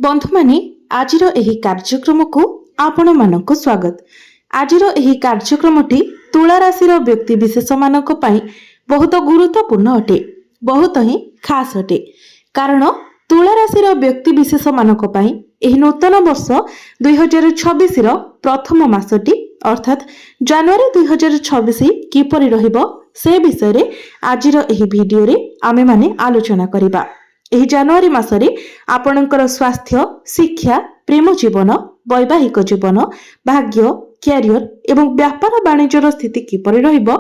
बंधु माने आजिर एही कार्यक्रम को आपण मानक स्वागत। आजिर एही कार्यक्रमटी तुला राशि व्यक्ति विशेष मानक पई बहुत गुरुत्वपूर्ण अटे, बहुत ही खास अटे। कारण तुला राशि व्यक्ति विशेष मानक पई एही नूतन वर्ष 2026 रो प्रथम मासटी अर्थात जनवरी 2026 किपरि रहिबो से विषय रे आजिर एही वीडियो रे आमे माने आलोचना करिबा। एही जनवरी मासरे आपणकर स्वास्थ्य, शिक्षा, प्रेम जीवन, वैवाहिक जीवन, भाग्य, क्यारियर एवं व्यापार वाणिज्यर स्थिति किपरि रहिबो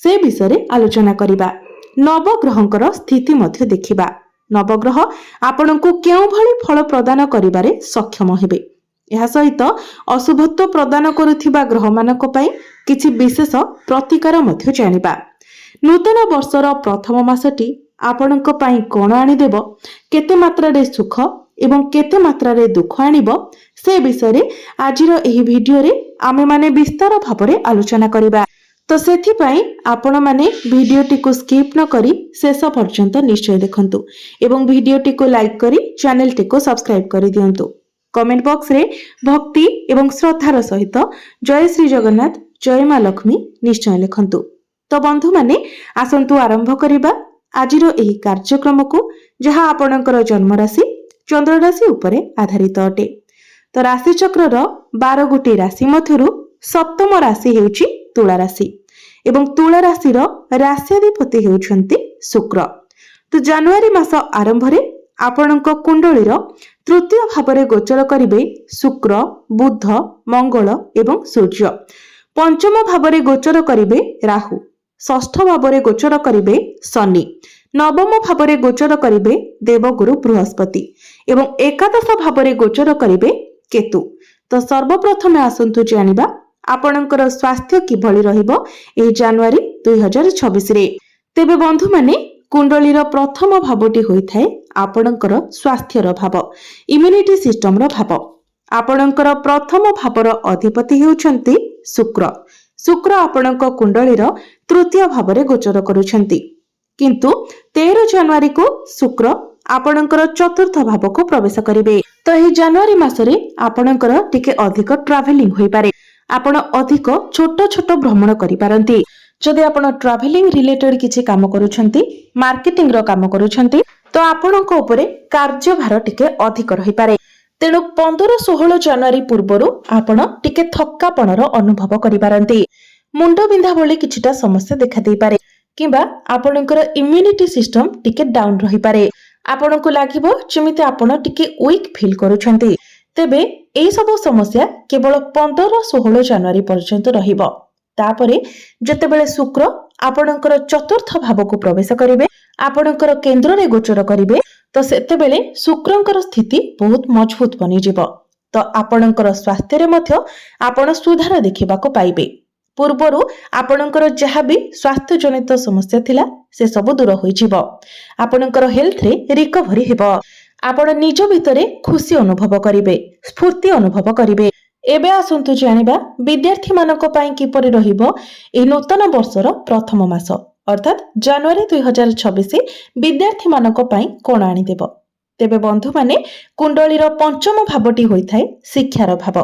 से विषय रे आलोचना करिबा। नवग्रहंकर स्थिति मध्य देखिबा। नवग्रह आपणको केउ भली फल प्रदान करिबारे सक्षम हेबे। यह सहित अशुभत्व प्रदान करुथिबा ग्रह मानक पई किछि विशेष प्रतिकार मध्य जानिबा। नूतन वर्षर प्रथम मासटी आपणक पई कोण आनिदेव, केते मात्रा रे सुख एवं केते मात्रा रे दुख आनिबो से विषय रे आजिर एही वीडियो रे आमे माने विस्तार भाबरे आलोचना करिबा। तो सेथि पई आपण माने वीडियोटी को स्किप न करी शेष पर्यंत निश्चय देखंतु एवं वीडियोटी को लाइक करी चैनलटी को सब्सक्राइब करि दियंतु। कमेंट बॉक्स रे भक्ति एवं श्रद्धार सहित जय श्री जगन्नाथ, जय मां लक्ष्मी निश्चय लिखंतु। तो बंधु माने आसंतु आरंभ करिबा आजिर एही कार्यक्रम को, जहाँ आपणकर जन्म राशि चंद्र राशि उपरे आधारित अटे। तो राशि चक्र 12 गोटी राशि मध्यरु सप्तम राशि हेउची तुला राशि एवं तुला राशि राश्याधिपति हेउछंती शुक्र। तो जनवरी मास आरंभ रे आपणक कुंडलीर तृतीय भावरे गोचर करिवे शुक्र, बुध, मंगल एवं सूर्य। पंचम भावरे गोचर करिवे राहु, षष्ठ भावरे गोचर करिवे शनि, नवम भावरे गोचर करिवे देवगुरु बृहस्पति एवं एकादश भावरे गोचर करिवे केतु। तो सर्वप्रथमे आसंतु जानिबा आपणकर स्वास्थ्य किभଳି रहिबो ए जनवरी 2026 रे। तेबे बंधु माने कुंडलीर प्रथम भावटी होइथाय आपणकर स्वास्थ्यर भाव, इम्युनिटी सिस्टम रो भाव। आपणकर प्रथम भावर अधिपति हेउछंती शुक्र। शुक्र आपणक कुंडलीर तृतीय भावरे गोचर करूछंती, किंतु 13 जनवरी को शुक्र आपणकर चतुर्थ भाव को प्रवेश करिवे। तो एही जनवरी मासरे आपणकर टिके अधिक ट्रावेलिंग होई पारे। आपण अधिक छोट छोट भ्रमण करि पारंती। जदि आपण ट्रावेलिंग रिलेटेड किछि काम करूछंती, मार्केटिंग रो काम करूछंती, तो आपणक उपरे कार्यभार टिके अधिक रहि पारे। तेणु 15-16 जनवरी पूर्वरु आपण टिके थक्कापणर अनुभव करि पारंती। मुंड बिंधा भली किछिटा समस्या देखा देई पारे किबा आपणकर इम्युनिटी सिस्टम टिके डाउन रहि पारे। आपणको लागिबो जेमिति आपण टिके वीक फील करूछंती। तेबे एई सब समस्या केवल 15-16 जनवरी पर्यंत रहिबो। तापरे जतेबेले शुक्र आपणकर चतुर्थ भाव को प्रवेश करिवे, आपणकर केंद्र रे गोचर करिवे, तो सेतेबेले शुक्रंकर स्थिति बहुत मजबूत बनि जिवो। तो आपणकर स्वास्थ्य रे मध्य आपण सुधार देखिबाको पाइबे। पूर्वरु आपणकर जहाँ भी स्वास्थ्य जनित समस्या थिला से सब दूर होई जिवो। आपणकर हेल्थ रे रिकवरी हेबो। आपण निज भितरे खुशी अनुभव करिवे, स्फूर्ति अनुभव करिवे। एबे आसंतु जानिबा विद्यार्थी मानक पई किपरि रहिबो ए नूतन वर्षर प्रथम मास अर्थात जनवरी 2026 विद्यार्थी मानक पई कोण आनी देबो। तेबे बंधु माने कुंडलीर पंचम भावटी होइथाय शिक्षार भाव।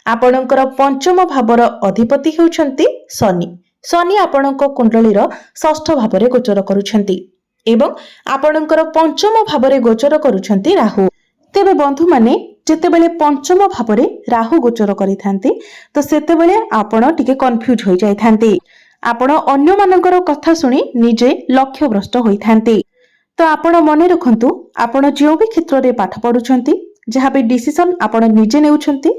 आपणकर पंचम भावर अधिपति हेउछंती शनि। शनि आपणक कुंडलीर षष्ठ भावरे गोचर करूछंती एवं आपणकर पंचम भावरे गोचर करूछंती राहु। तेबे बंधु माने जेतेबेले पंचम भावरे राहु गोचर करिथांती, तो सेतेबेले आपण टिके कंफ्यूज होई जाइथांती। आपण अन्य मानकर कथा सुनी निजे लक्ष्य भ्रष्ट होइथांती। तो आपण मने रखंतु, आपण जेउ भी क्षेत्र रे पाठ पढुछंती, जहाँ भी डिसीजन आपण निजे नेउछंती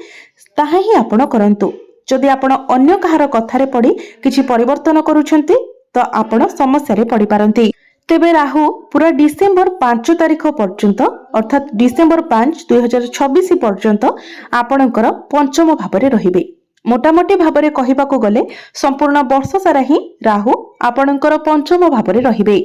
ताहा ही आपण करंतु। जदि आपण अन्य कहार कथारे पड़ी किछि परिवर्तन करूछंती, तो आपण समस्या रे पड़ी पारंती। तेबे राहु पूरा डिसेंबर 5 तारिख पर्यंत अर्थात डिसेंबर 5, 2026 पर्यंत आपणकर पंचम भावरे रहिबे। मोटामोटी भावरे कहिबाको गले संपूर्ण वर्ष सारा ही राहु आपणकर पंचम भावरे रहिबे।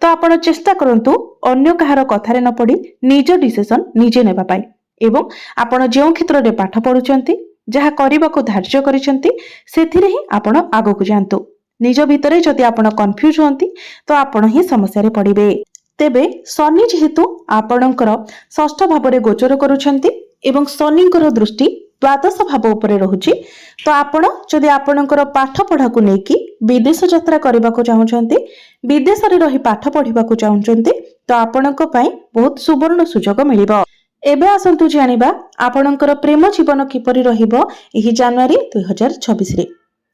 तो आपण चेष्टा करंतु अन्य कहार कथारे न पड़ी निज डिसीजन निजे नेबा पाई एवं आपण जेउ क्षेत्र रे पाठ पढुचंती, जहा करिबाको धार्य करिसंती, सेथिरे ही आपण आगो को जानतु। निज भितरे जदि आपण कंफ्यूज होंती, तो आपण ही समस्या रे पड़िबे। तेबे शनि जेहेतु आपणकर षष्ठ भाव में गोचर करुछंती एवं शनिଙ୍କର दृष्टि द्वादश भाव उपरे रहुछि तो आपण जदि आपणकर पाठ पढ़ा को लेकी विदेश यात्रा करने को चाहूँगी विदेश रे रही पाठ पढ़ा को चाहूँगी तो आपणक पई बहुत सुवर्ण सुजोग मिलिबो। एबे आसंतु जानिबा आपणकर प्रेम जीवन किपरि रहिबो एही जनवरी 2026 रे।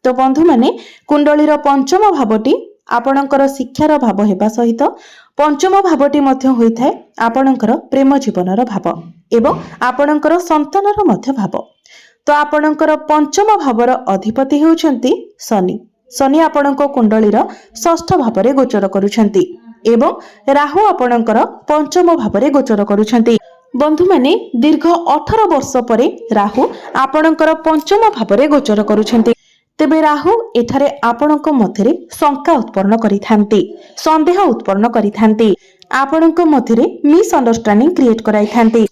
तो बंधु माने कुंडलीर पंचम भावटी आपणकर शिक्षार भाव हेबा सहित पंचम भावटी मध्य होइथाय आपणकर प्रेम जीवनर भाव एवं आपणकर संतानर मध्य भाव। तो आपणकर पंचम भावर अधिपति हेउछंती शनि। शनि आपणक कुंडलीर षष्ठ भाव में गोचर करुछंती एवं राहु आपणकर पंचम भाव में गोचर करुछंती। बंधु माने दीर्घ 18 वर्ष परे राहु आपणकर पंचम भाव में गोचर करुछंती। तेबे राहु एठारे आपणक मध्यरे शंका उत्पन्न करिथांती, संदेह उत्पन्न करिथांती, आपणक मध्यरे मिसअंडरस्टैंडिंग क्रिएट कराइथांती,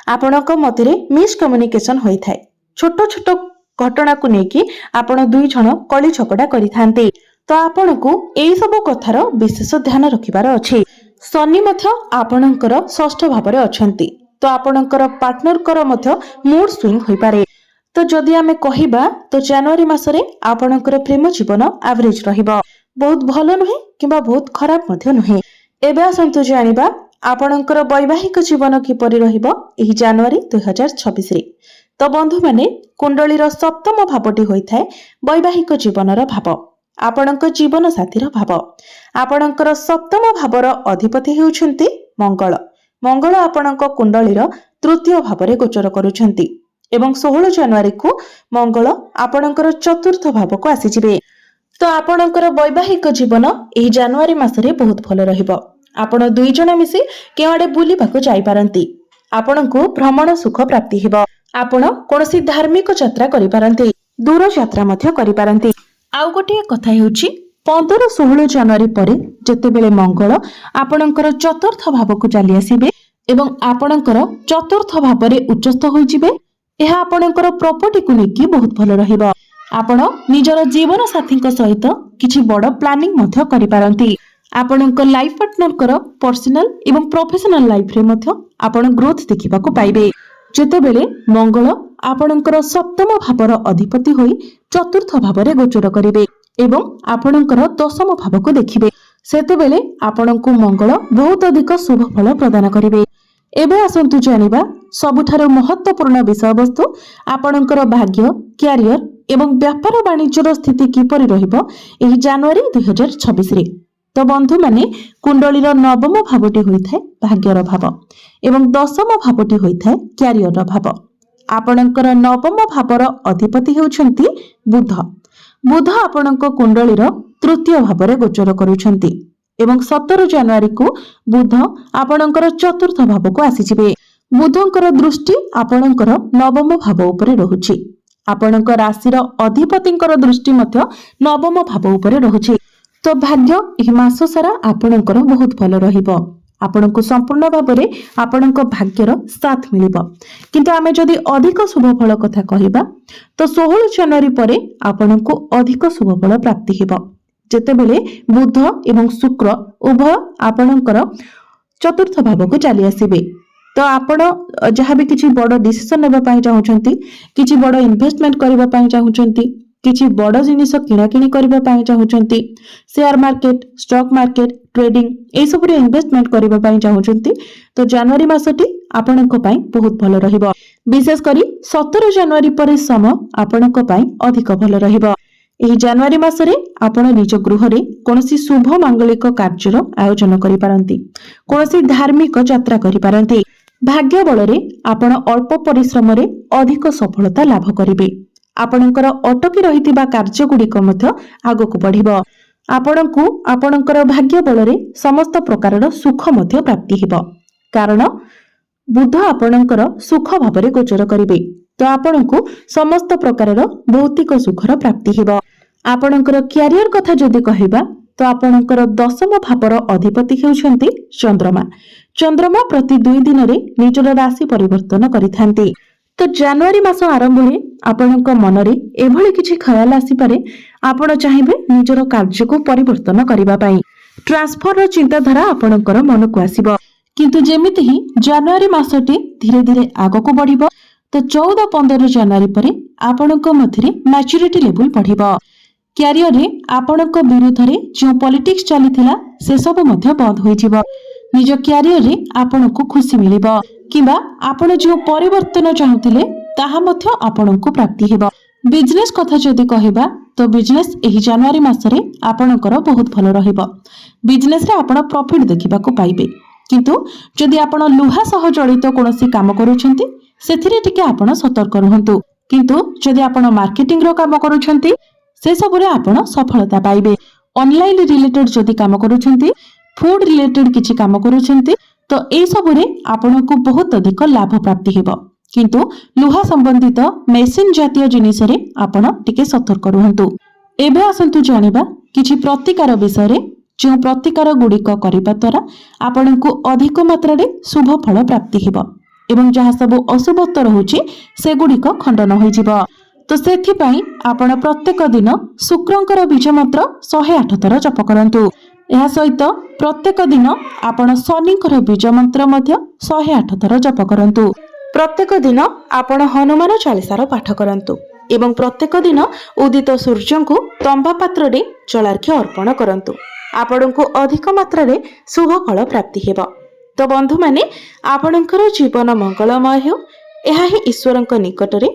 आपणक मध्यरे मिसकम्युनिकेशन होइथाय। छोट छोट घटना को लेकी आपण दुई जण कली झगड़ा करिथांती। तो आपणकू एई सब कथार विशेष ध्यान रखिबार अछि। शनि मध्य आपणकर षष्ठ भाव में अछंती तो आपणकर पार्टनर कर मध्य मूड स्विंग होई पारे। तो जदि आमे कहिबा तो जनवरी मासरे आपणकर प्रेम जीवन एवरेज रहिबो, बहुत भलो नुहे किबा बहुत खराब मध्य नुहे। एबे आसंतु जानिबा आपणकर वैवाहिक जीवन किपरि रहिबो एही जनवरी 2026 रे। तो बंधु माने कुंडलीर सप्तम भावटी होइथाय वैवाहिक जीवनर भाव, आपणक जीवन साथीर भाव। आपणकर सप्तम भावर अधिपति हेउछंती मंगल। मंगल आपणक कुंडलीर तृतीय भाव में गोचर करुछंती एवं 16 जनवरी को मंगल आपणकर चतुर्थ भाव को आसीजिबे। तो आपणकर वैवाहिक जीवन एही जनवरी मासरे बहुत भलो रहिबो। आपण दुई जण मिसी केआडे बुलिबाको जाई पारंती, आपणको भ्रमण सुख प्राप्ति हेबो, आपण कोनोसी धार्मिक यात्रा करि पारंती, दूर यात्रा मध्य करि पारंती। आउ गोटे कथा हेउची 15-16 जनवरी परे जेतेबेले मंगल आपणकर चतुर्थ भाव को चली आसीबे एवं आपणकर चतुर्थ भाव रे उच्चस्थ होई जिबे, एहा आपणकर प्रॉपर्टी को लेकी बहुत भलो रहिबो। आपण निजर जीवन साथी सहित किछि बड़ प्लानिंग मध्य करि पारंती। आपणक लाइफ पार्टनर कर पर्सनल एवं प्रोफेशनल लाइफ रे मध्य आपण ग्रोथ देखिबा को पाइबे। जेतेबेले मंगल आपणकर सप्तम भावर अधिपति होई चतुर्थ भाव रे गोचर करिवे एवं आपणकर दशम भाव को देखिबे, सेतेबेले आपणको मंगल बहुत अधिक शुभ फल प्रदान करिवे। एबे आसंतु जानिबा सबुठारो महत्वपूर्ण विषय वस्तु आपणकर भाग्य, क्यारियर एवं व्यापार वाणिज्यर स्थिति किपरि रहिबो एही जनवरी 2026 रे। तो बंधु माने कुंडलीर नवम भावटी होइथाय भाग्यर भाव एवं दशम भावटी होइथाय क्यारियर भाव। आपणकर नवम भावर अधिपति हेउछंती बुध। बुध आपणक कुंडलीर तृतीय भाव में गोचर करुछंती एवं 17 जनवरी को बुध आपणकर चतुर्थ भाव को आसीजिबे। बुधंकर दृष्टि आपणकर नवम भाव उपरे रहुछि, आपणक राशिर अधिपतिंकर दृष्टि मध्य नवम भाव उपरे रहुछि। तो भाग्य एही मास सारा आपणकर बहुत भलो रहिबो, आपणको संपूर्ण भाव में आपणक भाग्यर साथ मिलिबो। किंतु आमे जदि अधिक शुभ फल कथा कहिबा तो 16 जनवरी परे आपणको अधिक शुभ फल प्राप्ति हेबो, जेतेबेले बुध एवं शुक्र उभय आपणकर चतुर्थ भाव को चली आसीबे। तो आपण जहाँ भी किसी बड़ डिसीजन नेबा पई चाहूछंती, किसी बड़ इन्वेस्टमेंट करबा पई चाहूछंती, किसी बड़ जिनिस किणाकिणी करबा पई चाहूछंती, share market, stock market, trading ए सब रे इन्वेस्टमेंट करबा पई चाहूछंती तो जनवरी मासटी आपणक पई बहुत भलो रहिबो। विशेष करी 17 जनवरी परे समय आपणक पई अधिक भलो रहिबो। एही जनवरी मासरे आपण निज गृह रे कोनोसी शुभ मांगलिक कार्यर आयोजन करि पारंती, कोनोसी धार्मिक यात्रा करि पारंती। भाग्य बलरे आपण अल्प परिश्रम रे अधिक सफलता लाभ करिवे। आपणकर अटकी रहितिबा कार्य गुडिक मध्य आगको बढ़िबो। आपणकू आपणकर भाग्य बलरे समस्त प्रकारर सुख मध्य प्राप्ति हेबो, कारण बुध आपणकर सुख भावरे गोचर करिवे। तो आपणकू समस्त प्रकारर भौतिक सुखर प्राप्ति हेबो। आपणकर क्यारियर कथा जदि कहिबा तो आपणकर दशम भावर अधिपति हेउछंती चंद्रमा। चंद्रमा प्रति 2 दिन रे निजर राशि परिवर्तन करिथांती। तो जनवरी मास आरंभ रे आपणक मन रे एभली किछि ख्याल आसी पारे, आपण चाहिबे निजर कार्य को परिवर्तन करिबा पई। ट्रांसफर चिंताधारा आपणकर मन को आसीबो। किंतु जेमिति ही जनवरी मासटी धीरे धीरे आगको बढ़िबो तो 14-15 जनवरी परे आपणक मध्यरे मैच्योरिटी लेवल बढ़िबो। क्यारियर रे आपणक विरुद्ध रे जो पॉलिटिक्स चलीथिला से सब मध्य बंद होई जिवो। निज क्यारियर रे आपणको खुशी मिलिबो किबा आपण जो परिवर्तन चाहुथिले ताहा मध्य आपणको प्राप्ति हेबो। बिजनेस कथा जदि कहबा तो बिजनेस एही जनवरी मासरे आपणकर बहुत भलो रहिबो। बिजनेस रे आपण प्रॉफिट देखिबाको पाइबे। किंतु जदि आपण लुहा सह जड़ित कोनोसी काम करूछंती सेथिरे टिके आपण सतर्क रहंतु। किंतु जदि आपण मार्केटिंग रो काम करूछंती से सबरे आपण सफलता पाइबे। ऑनलाइन रिलेटेड जदि काम करूछंती, फूड रिलेटेड किछि काम करूछंती तो ए सबरे आपनको बहुत अधिक लाभ प्राप्ति हेबो। किंतु लुहा संबंधित मेसिन जातीय जिनिस रे आपण टिके सतर्क रहंतु। एबे आसंतु जानिबा किछि प्रतिकार विषय रे। जो प्रतिकार गुड़िक करिबा द्वारा आपनको अधिक मात्रा रे शुभ फल प्राप्ति हेबो एवं जहाँ सब अशुभत्व रहुछि से गुड़िक खंडन होई जिवो। तो सेथि पई आपण प्रत्येक दिन शुक्रंकर बीज मंत्र 108 थर जप करंतु। एहा सहित प्रत्येक दिन आपण शनिकर बीज मंत्र मध्य 108 थर जप करंतु। प्रत्येक दिन आपण हनुमान चालीसार पाठ करंतु एवं प्रत्येक दिन उदित सूर्य को तंबा पात्र रे जलार्घ्य अर्पण करंतु। आपनको अधिक मात्रा रे शुभ फल प्राप्ति हेबो। तो बंधु माने आपणकर जीवन मंगलमय हो एहा ही ईश्वरंक निकट रे